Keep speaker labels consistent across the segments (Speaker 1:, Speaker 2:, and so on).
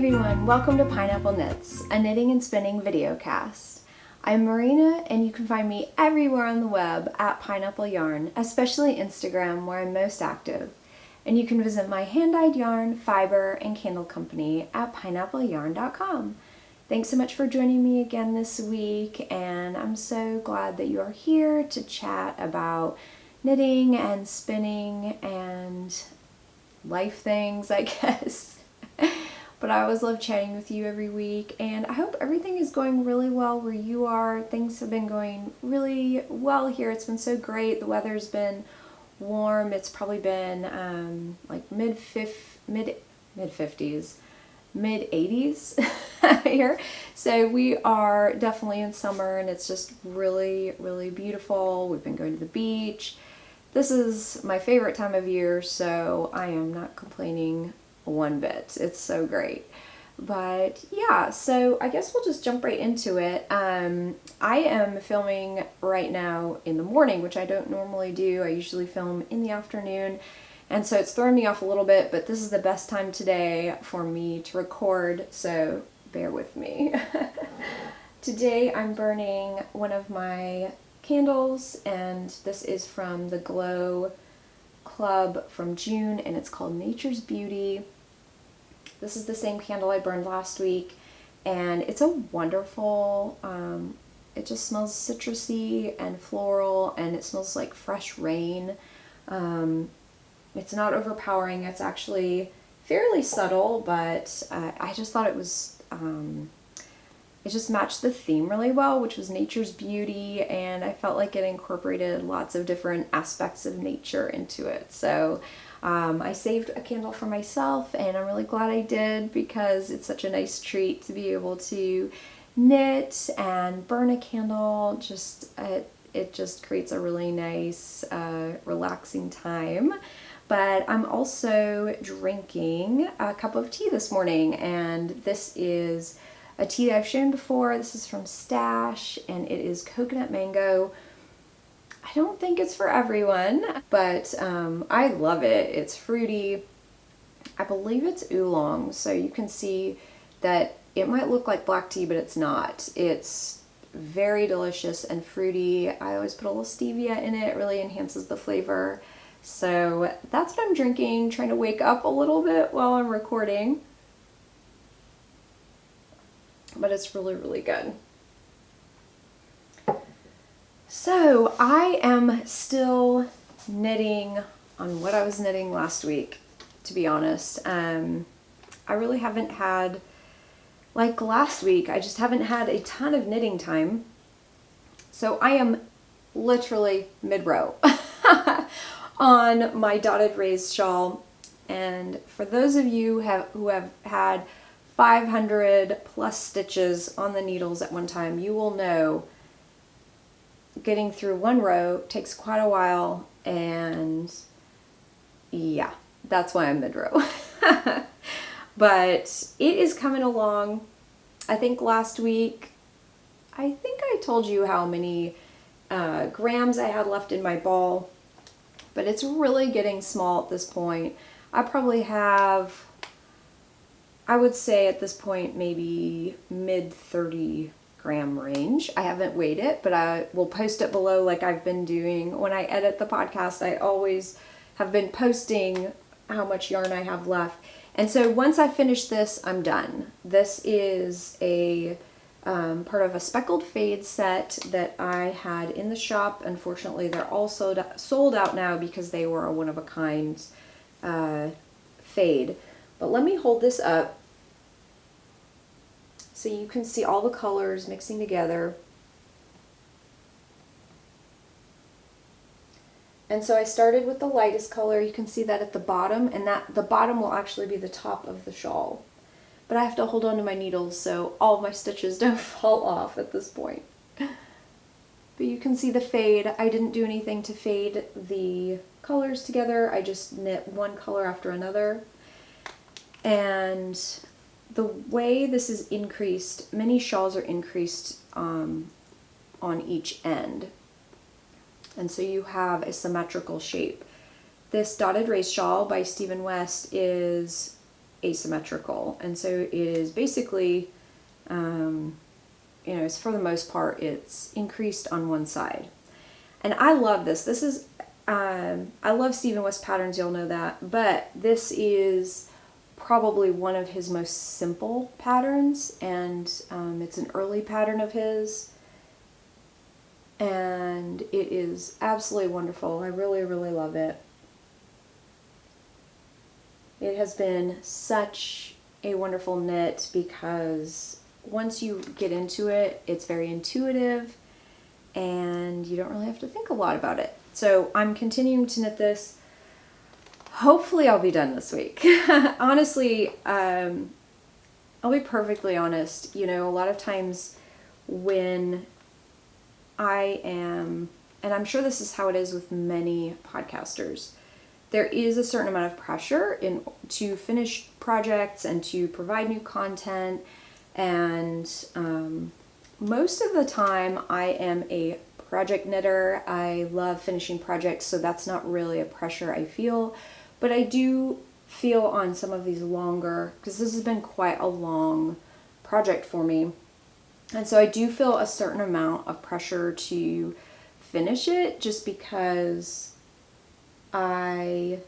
Speaker 1: everyone, welcome to Pineapple Knits, a knitting and spinning video cast. I'm Marina and you can find me everywhere on the web at Pineapple Yarn, especially Instagram where I'm most active. And you can visit my hand-dyed yarn, fiber, and candle company at pineappleyarn.com. Thanks so much for joining me again this week, and I'm so glad that you are here to chat about knitting and spinning and life things, I guess. But I always love chatting with you every week, and I hope everything is going really well where you are. Things have been going really well here. It's been so great. The weather's been warm. It's probably been like mid-50s, mid-80s here. So we are definitely in summer, and it's just really, really beautiful. We've been going to the beach. This is my favorite time of year, so I am not complaining one bit. It's so great. But yeah, so I guess we'll just jump right into it. I am filming right now in the morning, which I don't normally do. I usually film in the afternoon, and so it's thrown me off a little bit, but this is the best time today for me to record, so bear with me. Today I'm burning one of my candles, and this is from the Glow Club from June, and it's called Nature's Beauty. This is the same candle I burned last week, and it's a wonderful, it just smells citrusy and floral, and it smells like fresh rain. It's not overpowering. It's actually fairly subtle, but I just thought it was, it just matched the theme really well, which was nature's beauty, and I felt like it incorporated lots of different aspects of nature into it. So I saved a candle for myself, and I'm really glad I did, because it's such a nice treat to be able to knit and burn a candle. It just creates a really nice, relaxing time. But I'm also drinking a cup of tea this morning, and this is a tea that I've shown before. This is from Stash, and it is coconut mango. I don't think it's for everyone, but I love it. It's fruity. I believe it's oolong, so you can see that it might look like black tea, but it's not. It's very delicious and fruity. I always put a little stevia in it. It really enhances the flavor. So that's what I'm drinking, trying to wake up a little bit while I'm recording. But it's really, really good. So I am still knitting on what I was knitting last week, to be honest. I really haven't had, like last week, I just haven't had a ton of knitting time. So I am literally mid-row on my dotted raised shawl. And for those of you who have had 500 plus stitches on the needles at one time, you will know getting through one row takes quite a while, and yeah, that's why I'm mid-row. But it is coming along. I think last week, I think I told you how many grams I had left in my ball, but it's really getting small at this point. I probably have, I would say at this point, maybe mid 30 gram range. I haven't weighed it, but I will post it below like I've been doing. When I edit the podcast, I always have been posting how much yarn I have left. And so once I finish this, I'm done. This is a part of a speckled fade set that I had in the shop. Unfortunately, they're all sold out now because they were a one-of-a-kind fade. But let me hold this up so you can see all the colors mixing together. And so I started with the lightest color. You can see that at the bottom, and that the bottom will actually be the top of the shawl. But I have to hold on to my needles so all of my stitches don't fall off at this point. But you can see the fade. I didn't do anything to fade the colors together. I just knit one color after another. And the way this is increased, many shawls are increased on each end. And so you have a symmetrical shape. This Dotted Race shawl by Stephen West is asymmetrical. And so it is basically, it's for the most part, it's increased on one side. And I love this. This is, I love Stephen West patterns, y'all know that, but this is probably one of his most simple patterns, and it's an early pattern of his, and it is absolutely wonderful. I really, really love it. It has been such a wonderful knit because once you get into it, it's very intuitive and you don't really have to think a lot about it. So I'm continuing to knit this. Hopefully I'll be done this week. Honestly, I'll be perfectly honest. A lot of times when I am, and I'm sure this is how it is with many podcasters, there is a certain amount of pressure to finish projects and to provide new content. And most of the time I am a project knitter. I love finishing projects, so that's not really a pressure I feel. But I do feel on some of these longer, because this has been quite a long project for me. And so I do feel a certain amount of pressure to finish it just because it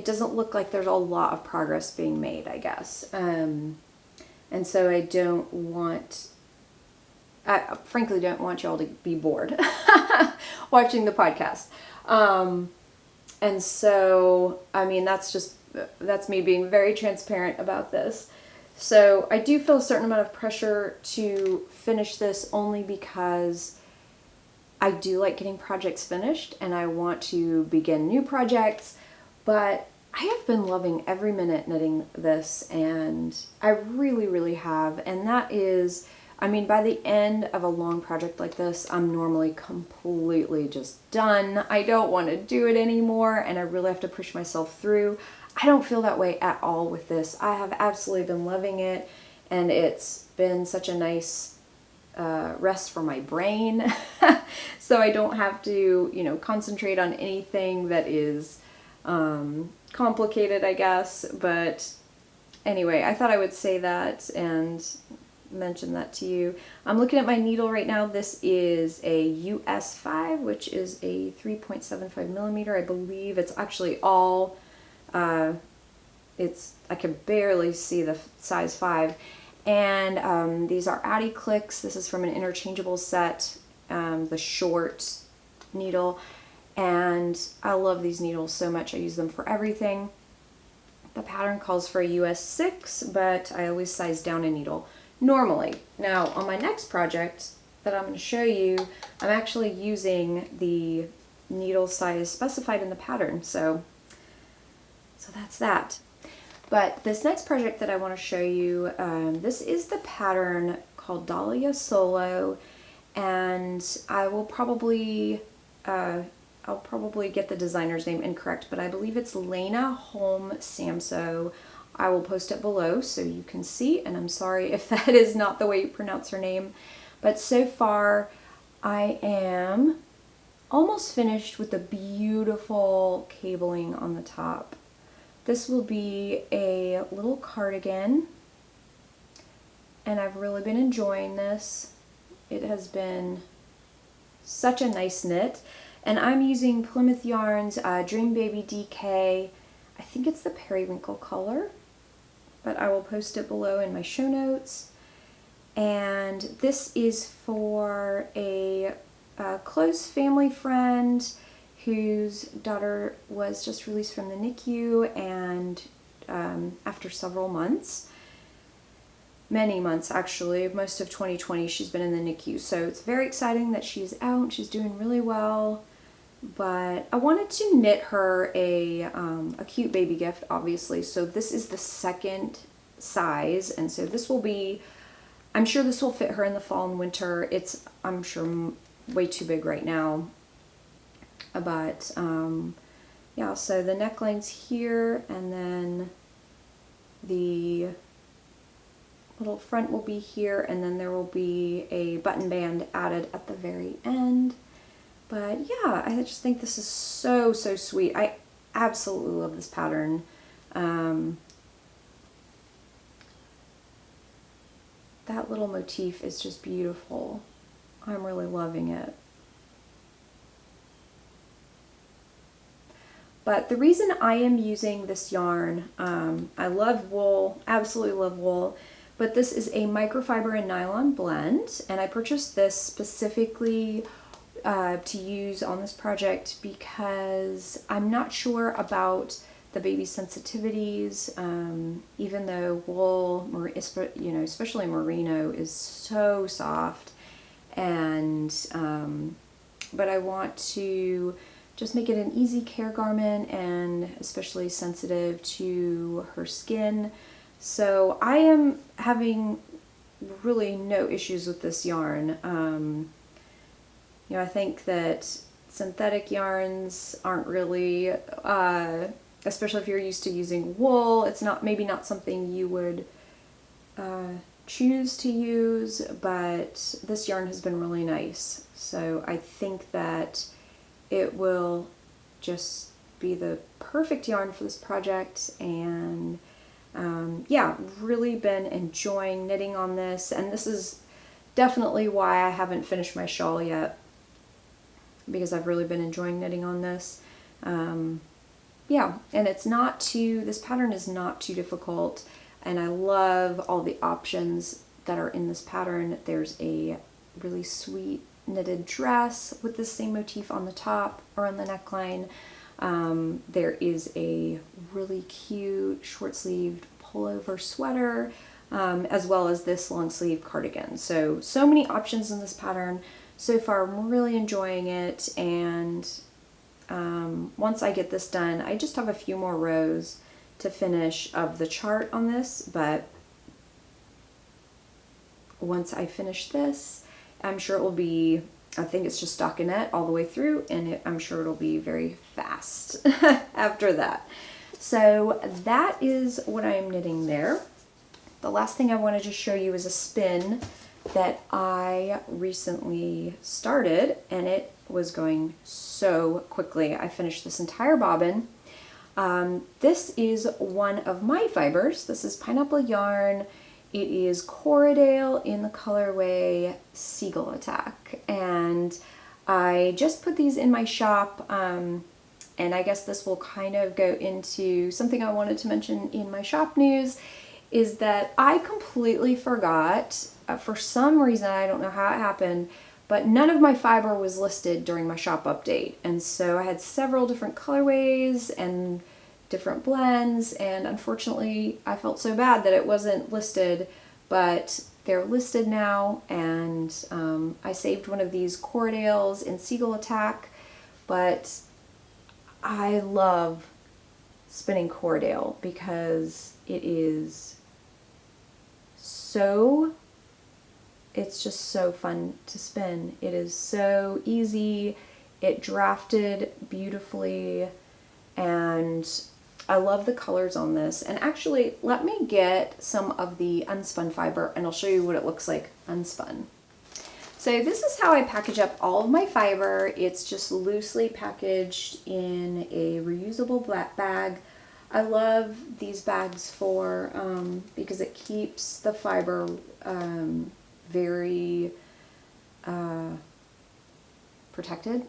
Speaker 1: doesn't look like there's a lot of progress being made, I guess. And so I frankly don't want y'all to be bored watching the podcast. And so, that's me being very transparent about this. So I do feel a certain amount of pressure to finish this only because I do like getting projects finished and I want to begin new projects, but I have been loving every minute knitting this, and I really, really have. And that is, by the end of a long project like this, I'm normally completely just done. I don't want to do it anymore, and I really have to push myself through. I don't feel that way at all with this. I have absolutely been loving it, and it's been such a nice rest for my brain. So I don't have to, concentrate on anything that is complicated, I guess. But anyway, I thought I would say that and mention that to you. I'm looking at my needle right now. This is a US 5, which is a 3.75 millimeter. I believe it's actually all, I can barely see the size 5. And these are Addy clicks. This is from an interchangeable set, the short needle. And I love these needles so much. I use them for everything. The pattern calls for a US 6, but I always size down a needle normally. Now, on my next project that I'm going to show you, I'm actually using the needle size specified in the pattern. So that's that. But this next project that I want to show you, this is the pattern called Dahlia Solo, and I will probably, I'll probably get the designer's name incorrect, but I believe it's Lene, Holme, Samsøe. I will post it below so you can see, and I'm sorry if that is not the way you pronounce her name. But so far, I am almost finished with the beautiful cabling on the top. This will be a little cardigan, and I've really been enjoying this. It has been such a nice knit, and I'm using Plymouth Yarn's Dream Baby DK. I think it's the Periwinkle color, but I will post it below in my show notes. And this is for a close family friend whose daughter was just released from the NICU, and after several months, many months actually, most of 2020 she's been in the NICU. So it's very exciting that she's out, she's doing really well. But I wanted to knit her a cute baby gift, obviously. So this is the second size, and so this will be, I'm sure this will fit her in the fall and winter. It's, I'm sure, way too big right now. But yeah, so the neckline's here, and then the little front will be here, and then there will be a button band added at the very end. But yeah, I just think this is so, so sweet. I absolutely love this pattern. that little motif is just beautiful. I'm really loving it. But the reason I am using this yarn, I love wool, absolutely love wool, but this is a microfiber and nylon blend, and I purchased this specifically to use on this project because I'm not sure about the baby's sensitivities, even though wool, you know, especially merino, is so soft, and but I want to just make it an easy care garment and especially sensitive to her skin. So I am having really no issues with this yarn. You know, I think that synthetic yarns aren't really, especially if you're used to using wool, it's not, maybe not something you would choose to use, but this yarn has been really nice. So I think that it will just be the perfect yarn for this project, and yeah, really been enjoying knitting on this, and this is definitely why I haven't finished my shawl yet, because I've really been enjoying knitting on this. Yeah, and it's not too, this pattern is not too difficult, and I love all the options that are in this pattern. There's a really sweet knitted dress with the same motif on the top or on the neckline. There is a really cute short-sleeved pullover sweater, as well as this long-sleeve cardigan. So many options in this pattern. So far, I'm really enjoying it, and once I get this done, I just have a few more rows to finish of the chart on this, but once I finish this, I'm sure it will be, I think it's just stockinette all the way through, and I'm sure it'll be very fast after that. So that is what I'm knitting there. The last thing I wanted to show you is a spin that I recently started, and it was going so quickly. I finished this entire bobbin. This is one of my fibers. This is pineapple yarn. It is Corriedale in the colorway Seagull Attack, and I just put these in my shop, and I guess this will kind of go into something I wanted to mention in my shop news, is that I completely forgot, for some reason, I don't know how it happened, but none of my fiber was listed during my shop update, and so I had several different colorways and different blends, and unfortunately I felt so bad that it wasn't listed, but they're listed now, and I saved one of these Corriedales in Seagull Attack, but I love spinning Corriedale because it is so, it's just so fun to spin. It is so easy, it drafted beautifully, and I love the colors on this. And actually, let me get some of the unspun fiber and I'll show you what it looks like unspun. So this is how I package up all of my fiber. It's just loosely packaged in a reusable black bag. I love these bags for, because it keeps the fiber very protected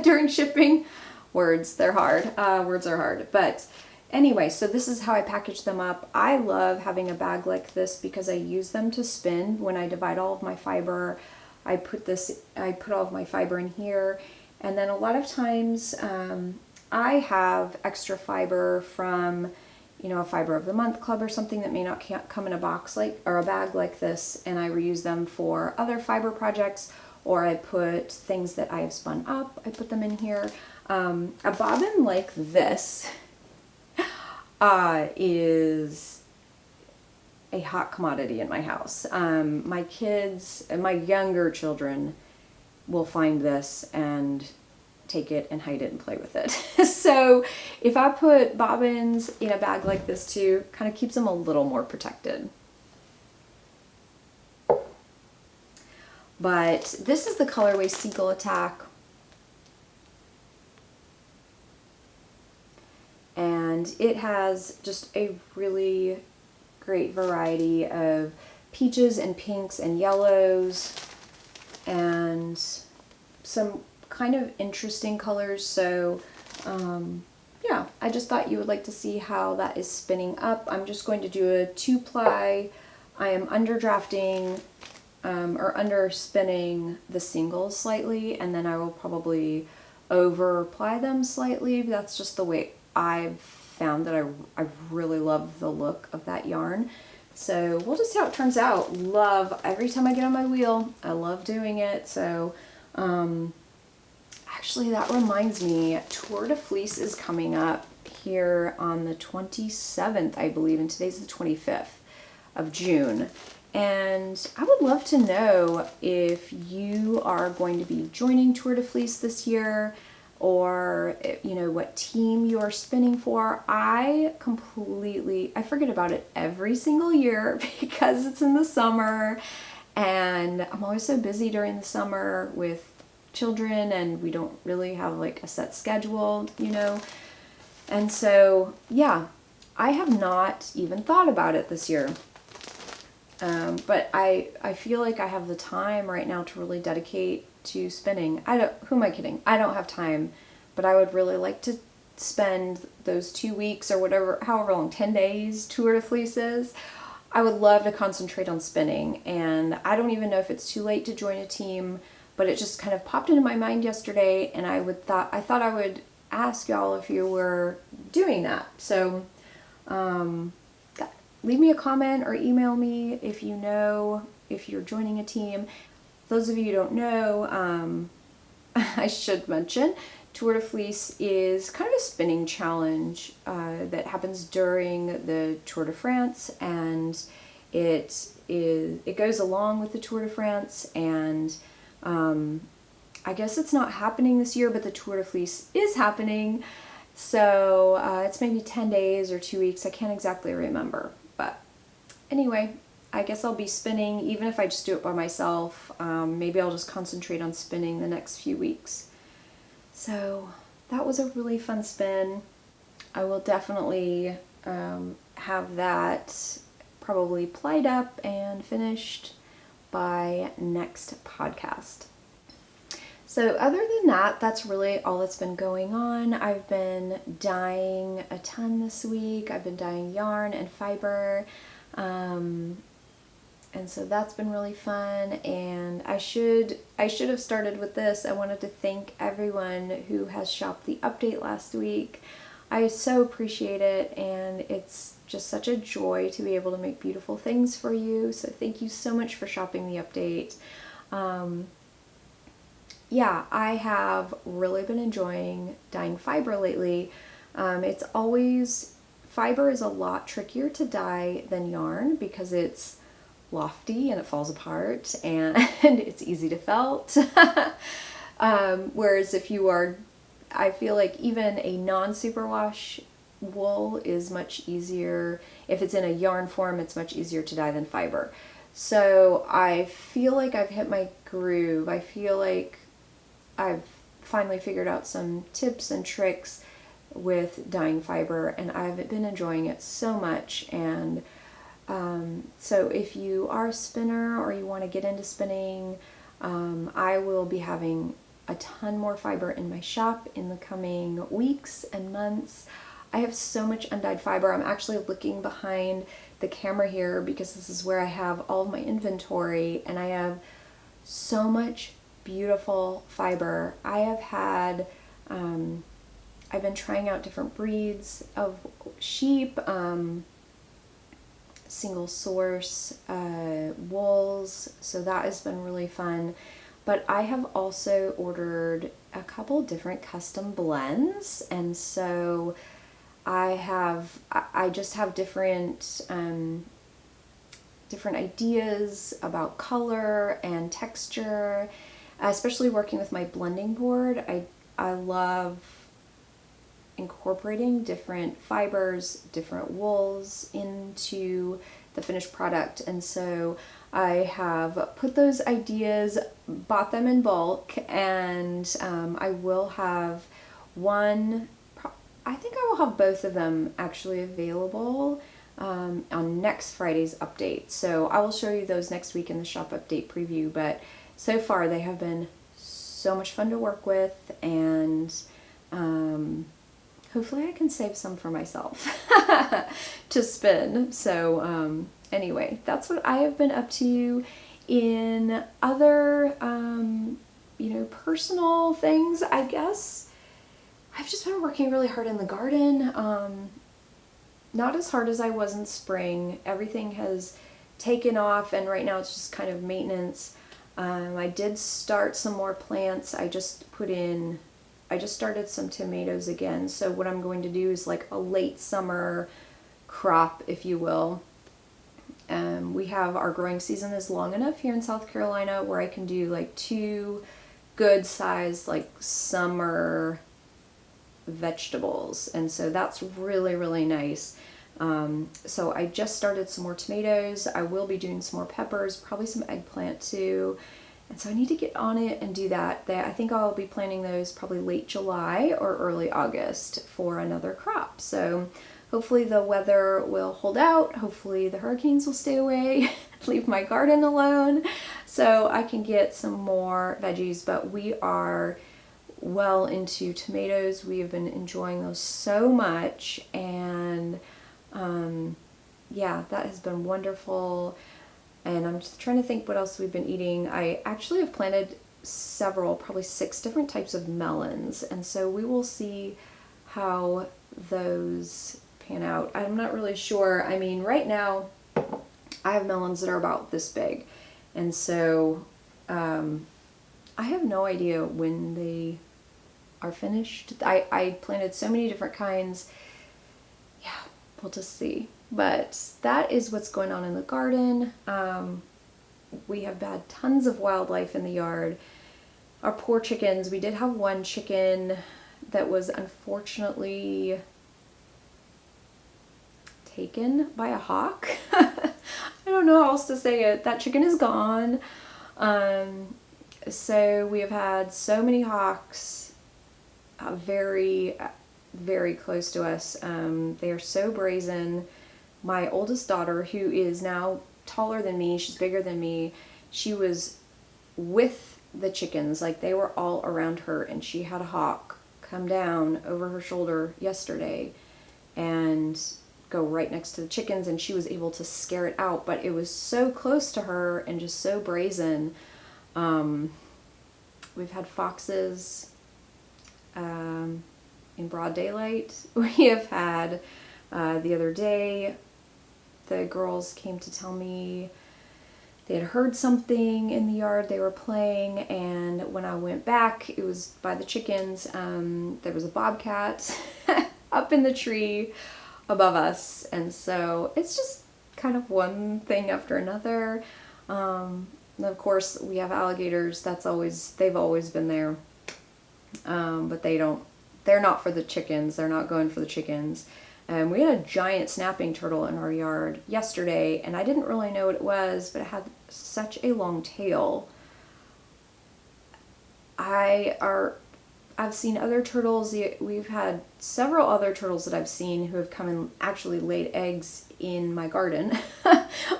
Speaker 1: during shipping. Words, they're hard. Words are hard. But anyway, so this is how I package them up. I love having a bag like this because I use them to spin. When I divide all of my fiber, I put all of my fiber in here, and then a lot of times I have extra fiber from, you know, a fiber of the month club or something that may not come in a box like, or a bag like this, and I reuse them for other fiber projects, or I put things that I have spun up, I put them in here. A bobbin like this is a hot commodity in my house. My kids, my younger children, will find this and take it and hide it and play with it. So if I put bobbins in a bag like this too, kind of keeps them a little more protected. But this is the colorway Seagull Attack. And it has just a really great variety of peaches and pinks and yellows and some kind of interesting colors. So yeah, I just thought you would like to see how that is spinning up. I'm just going to do a 2-ply. I am underdrafting or under spinning the singles slightly, and then I will probably over ply them slightly. That's just the way I've found that I really love the look of that yarn. So we'll just see how it turns out. Love every time I get on my wheel. I love doing it. So actually that reminds me, Tour de Fleece is coming up here on the 27th, I believe, and today's the 25th of June. And I would love to know if you are going to be joining Tour de Fleece this year, or you know what team you are spinning for. I forget about it every single year because it's in the summer and I'm always so busy during the summer with children, and we don't really have like a set schedule, you know. And so yeah, I have not even thought about it this year. But I feel like I have the time right now to really dedicate to spinning. Who am I kidding? I don't have time, but I would really like to spend those 2 weeks or whatever, however long, 10 days Tour de Fleece is. I would love to concentrate on spinning, and I don't even know if it's too late to join a team, but it just kind of popped into my mind yesterday, and I thought I would ask y'all if you were doing that. So, leave me a comment or email me if you know if you're joining a team. Those of you who don't know, I should mention, Tour de Fleece is kind of a spinning challenge that happens during the Tour de France, and it goes along with the Tour de France, and I guess it's not happening this year, but the Tour de Fleece is happening. So it's maybe 10 days or 2 weeks. I can't exactly remember. But anyway, I guess I'll be spinning, even if I just do it by myself. Maybe I'll just concentrate on spinning the next few weeks. So that was a really fun spin. I will definitely have that probably plied up and finished by next podcast. So other than that, that's really all that's been going on. I've been dyeing a ton this week. I've been dyeing yarn and fiber. And so that's been really fun. And I should have started with this. I wanted to thank everyone who has shopped the update last week. I so appreciate it, and it's just such a joy to be able to make beautiful things for you. So thank you so much for shopping the update. Yeah, I have really been enjoying dyeing fiber lately. Fiber is a lot trickier to dye than yarn because it's lofty and it falls apart and it's easy to felt. Whereas I feel like even a non-superwash wool is much easier. If it's in a yarn form, it's much easier to dye than fiber. So I feel like I've hit my groove. I feel like I've finally figured out some tips and tricks with dyeing fiber, and I've been enjoying it so much. And so if you are a spinner or you want to get into spinning, I will be having a ton more fiber in my shop in the coming weeks and months. I have so much undyed fiber. I'm actually looking behind the camera here because this is where I have all of my inventory, and I have so much beautiful fiber. I have had, I've been trying out different breeds of sheep, single source wools, so that has been really fun. But I have also ordered a couple different custom blends, and so I just have different ideas about color and texture. Especially working with my blending board, I love incorporating different fibers, different wools into the finished product. And so I have put those ideas, bought them in bulk, and I will have I think I will have both of them actually available on next Friday's update. So I will show you those next week in the shop update preview, but so far they have been so much fun to work with, and hopefully I can save some for myself to spin. So anyway, that's what I have been up to. In other, you know, personal things, I guess, I've just been working really hard in the garden. Not as hard as I was in spring. Everything has taken off, and right now it's just kind of maintenance. I did start some more plants. I just started some tomatoes again. So what I'm going to do is like a late summer crop, if you will. We have, our growing season is long enough here in South Carolina where I can do like 2 good sized like summer vegetables, and so that's really nice. So I just started some more tomatoes. I will be doing some more peppers, probably some eggplant too, and so I need to get on it and do that. I think I'll be planting those probably late July or early August for another crop. So hopefully the weather will hold out. Hopefully the hurricanes will stay away, leave my garden alone, so I can get some more veggies. But we are well into tomatoes. We have been enjoying those so much, and yeah, that has been wonderful. And I'm just trying to think what else we've been eating. I actually have planted several, probably 6 different types of melons, and so we will see how those pan out. I'm not really sure. I mean, right now I have melons that are about this big, and so I have no idea when they are finished. I planted so many different kinds. Yeah, we'll just see. But that is what's going on in the garden. We have had tons of wildlife in the yard. Our poor chickens. We did have one chicken that was unfortunately taken by a hawk. I don't know how else to say it. That chicken is gone. So we have had so many hawks very close to us. They are so brazen. My oldest daughter, who is now taller than me, she's bigger than me, she was with the chickens, like they were all around her, and she had a hawk come down over her shoulder yesterday and go right next to the chickens, and she was able to scare it out, but it was so close to her and just so brazen. We've had foxes in broad daylight. We have had, the other day, the girls came to tell me they had heard something in the yard. They were playing, and when I went back, it was by the chickens. There was a bobcat up in the tree above us, and so it's just kind of one thing after another. And of course, we have alligators. They've always been there, but they're not for the chickens. They're not going for the chickens. We had a giant snapping turtle in our yard yesterday, and I didn't really know what it was, but it had such a long tail. I've seen other turtles. We've had several other turtles that I've seen who have come and actually laid eggs in my garden.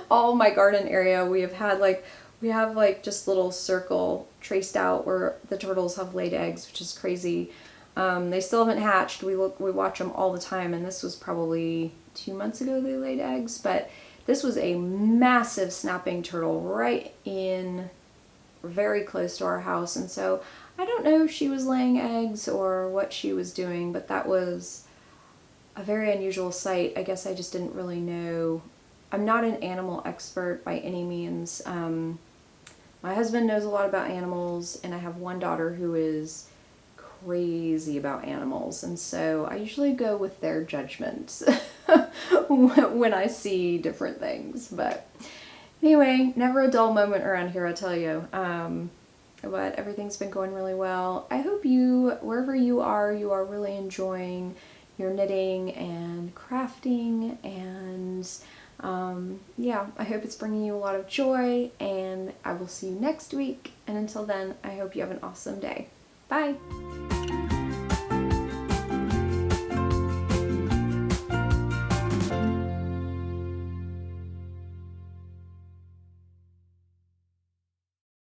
Speaker 1: All my garden area, we have just little circle traced out where the turtles have laid eggs, which is crazy. They still haven't hatched. We watch them all the time, and this was probably 2 months ago they laid eggs, but this was a massive snapping turtle right in very close to our house, and so I don't know if she was laying eggs or what she was doing, but that was a very unusual sight. I guess I just didn't really know. I'm not an animal expert by any means. My husband knows a lot about animals, and I have one daughter who is crazy about animals, and so I usually go with their judgments when I see different things. But anyway, never a dull moment around here, I tell you. But everything's been going really well. I hope you, wherever you are really enjoying your knitting and crafting, and yeah, I hope it's bringing you a lot of joy, and I will see you next week, and until then, I hope you have an awesome day. Bye!